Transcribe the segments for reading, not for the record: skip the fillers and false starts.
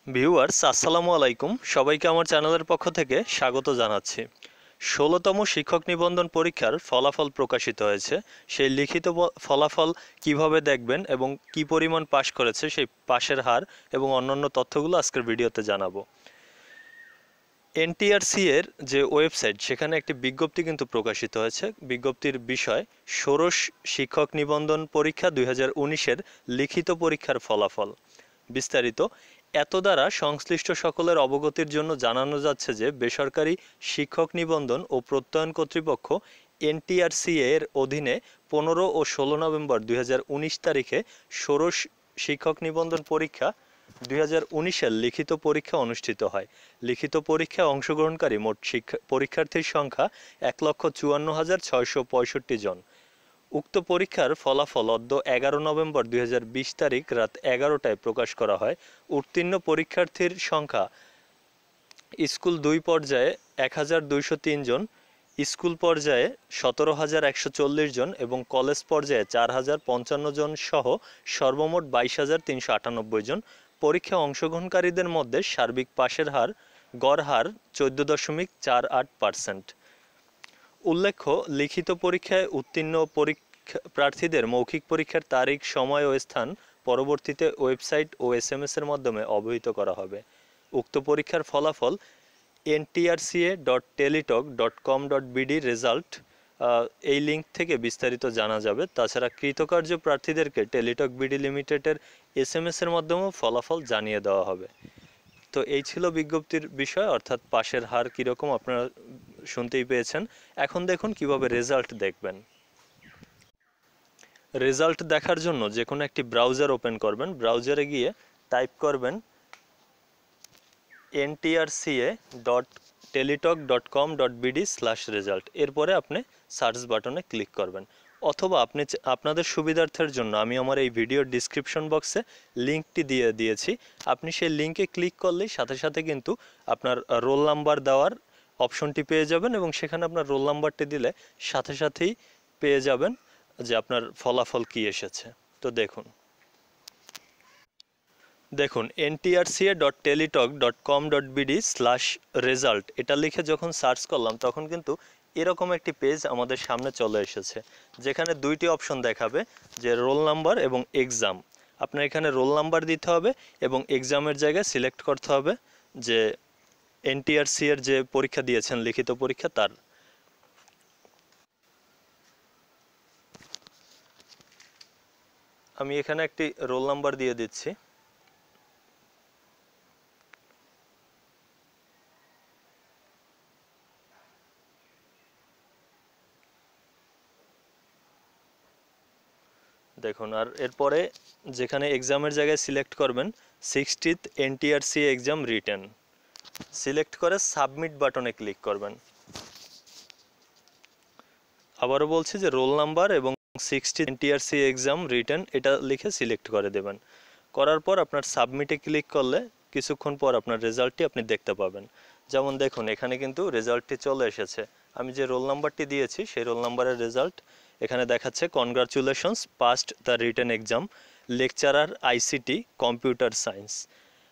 Viewers আসসালামু আলাইকুম, সবাইকে আমার চ্যানেলের পক্ষ থেকে স্বাগত জানাচ্ছি। ১৬তম শিক্ষক নিবন্ধন পরীক্ষার ফলাফল প্রকাশিত হয়েছে। সেই লিখিত ফলাফল কিভাবে দেখবেন এবং কি পরিমাণ পাশ করেছে সেই পাশের হার এবং অন্যান্য তথ্যগুলো আজকের ভিডিওতে জানাবো। এনটিআরসি এর যে ওয়েবসাইট সেখানে একটি বিজ্ঞপ্তি কিন্তু প্রকাশিত হয়েছে। বিজ্ঞপ্তির বিষয় ষোড়শ শিক্ষক নিবন্ধন পরীক্ষা ২০১৯-এর লিখিত পরীক্ষার ফলাফল। বিস্তারিত এত দ্বারা সংশ্লিষ্ট সকলের অবগতির জন্য জানানো যাচ্ছে যে বেসরকারি শিক্ষক নিবন্ধন ও প্রত্যয়ন কর্তৃপক্ষ এনটিআরসি এর অধীনে ১৫ ও ১৬ নভেম্বর ২০১৯ তারিখে ষোড়শ শিক্ষক নিবন্ধন পরীক্ষা ২০১৯-এর লিখিত পরীক্ষা অনুষ্ঠিত হয়। লিখিত পরীক্ষায় অংশগ্রহণকারী মোট পরীক্ষার্থীর সংখ্যা ১,৫৪,৬৬৫ জন। উক্ত পরীক্ষার ফলাফল অদ্য ১১ নভেম্বর ২০২০ তারিখ রাত ১১টায় প্রকাশ করা হয়। উত্তীর্ণ পরীক্ষার্থীর সংখ্যা স্কুল ২ পর্যায়ে ১,২০৩ জন, স্কুল পর্যায়ে ১৭,১৪০ জন এবং কলেজ পর্যায়ে ৪,০৫৫ জন সহ সর্বমোট ২২,৩৯৮ জন। পরীক্ষায় অংশগ্রহণকারীদের মধ্যে সার্বিক পাশের হার গড় হার ১৪.৪৮%। উল্লেখ্য, লিখিত পরীক্ষায় উত্তীর্ণ প্রার্থীদের মৌখিক পরীক্ষার তারিখ, সময় ও স্থান পরবর্তীতে ওয়েবসাইট ও SMS এর মাধ্যমে অবহিত করা হবে। উক্ত পরীক্ষার ফলাফল ntrca.teletalk.com.bd রেজাল্ট এই লিঙ্ক থেকে বিস্তারিত জানা যাবে। তাছাড়া কৃতকার্য প্রার্থীদেরকে টেলিটক বিডি লিমিটেডের SMS এর মাধ্যমেও ফলাফল জানিয়ে দেওয়া হবে। তো এই ছিল বিজ্ঞপ্তির বিষয়, অর্থাৎ পাশের হার কীরকম আপনারা শুনতেই পেয়েছেন। এখন দেখুন কিভাবে রেজাল্ট দেখবেন। রেজাল্ট দেখার জন্য যে কোনো একটি ব্রাউজার ওপেন করবেন। ব্রাউজারে গিয়ে টাইপ করবেন ntrca.teletalk.com.bd/result। এরপরে আপনি সার্চ বাটনে ক্লিক করবেন, অথবা আপনাদের সুবিধার্থের জন্য আমি আমার এই ভিডিওর ডিসক্রিপশন বক্সে লিঙ্কটি দিয়ে দিয়েছি। আপনি সেই লিঙ্কে ক্লিক করলেই সাথে সাথে কিন্তু আপনার রোল নাম্বার দেওয়ার অপশনটি পেয়ে যাবেন এবং সেখানে আপনার রোল নাম্বারটি দিলে সাথে সাথেই পেয়ে যাবেন যে আপনার ফলাফল কি এসেছে। তো দেখুন ntrca.teletalk.com.bd/result এটা লিখে যখন সার্চ করলাম তখন কিন্তু এরকম একটি পেজ আমাদের সামনে চলে এসেছে, যেখানে দুইটি অপশন দেখাবে, যে রোল নাম্বার এবং এক্সাম। আপনার এখানে রোল নাম্বার দিতে হবে এবং এক্সামের জায়গায় সিলেক্ট করতে হবে যে এনটিআরসি এর যে পরীক্ষা দিয়েছেন লিখিত পরীক্ষা তার। আমি এখানে একটি রোল নাম্বার দিয়ে দিচ্ছি। দেখুন, আর এরপরে যেখানে এক্সামের জায়গায় সিলেক্ট করবেন 60th NTRC exam written, select করে সাবমিট বাটনে ক্লিক করবেন। আবারও বলছি যে রোল নাম্বার এবং 60th এনটিআরসি এক্সাম রিটেন এটা লিখে সিলেক্ট করে দেবেন। করার পর আপনার সাবমিটে ক্লিক করলে কিছুক্ষণ পর আপনার রেজাল্টটি আপনি দেখতে পাবেন। যেমন দেখুন এখানে কিন্তু রেজাল্টটি চলে এসেছে। আমি যে রোল নাম্বারটি দিয়েছি সেই রোল নাম্বারের রেজাল্ট এখানে দেখাচ্ছে। Congratulations, past the written exam, lecturer ICT computer science.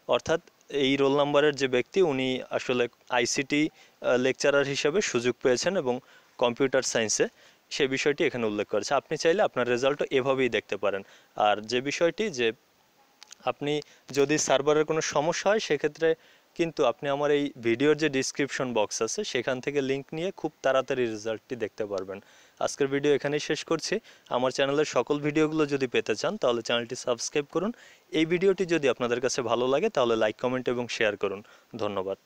অর্থাৎ এই রোল নাম্বারের যে ব্যক্তি উনি আসলে আইসিটি লেকচারার হিসেবে সুযোগ পেয়েছেন এবং কম্পিউটার সায়েন্সে, সে বিষয়টি এখানে উল্লেখ করেছে। আপনি চাইলে আপনার রেজাল্টও এভাবেই দেখতে পারেন। আর যে বিষয়টি যে আপনি যদি সার্ভারের কোনো সমস্যা হয় সেক্ষেত্রে কিন্তু আপনি আমার এই ভিডিওর যে ডিসক্রিপশন বক্স আছে সেখান থেকে লিঙ্ক নিয়ে খুব তাড়াতাড়ি রেজাল্টটি দেখতে পারবেন। আজকের ভিডিও এখানেই শেষ করছি। আমার চ্যানেলের সকল ভিডিওগুলো যদি পেতে চান তাহলে চ্যানেলটি সাবস্ক্রাইব করুন। এই ভিডিওটি যদি আপনাদের কাছে ভালো লাগে তাহলে লাইক, কমেন্ট এবং শেয়ার করুন। ধন্যবাদ।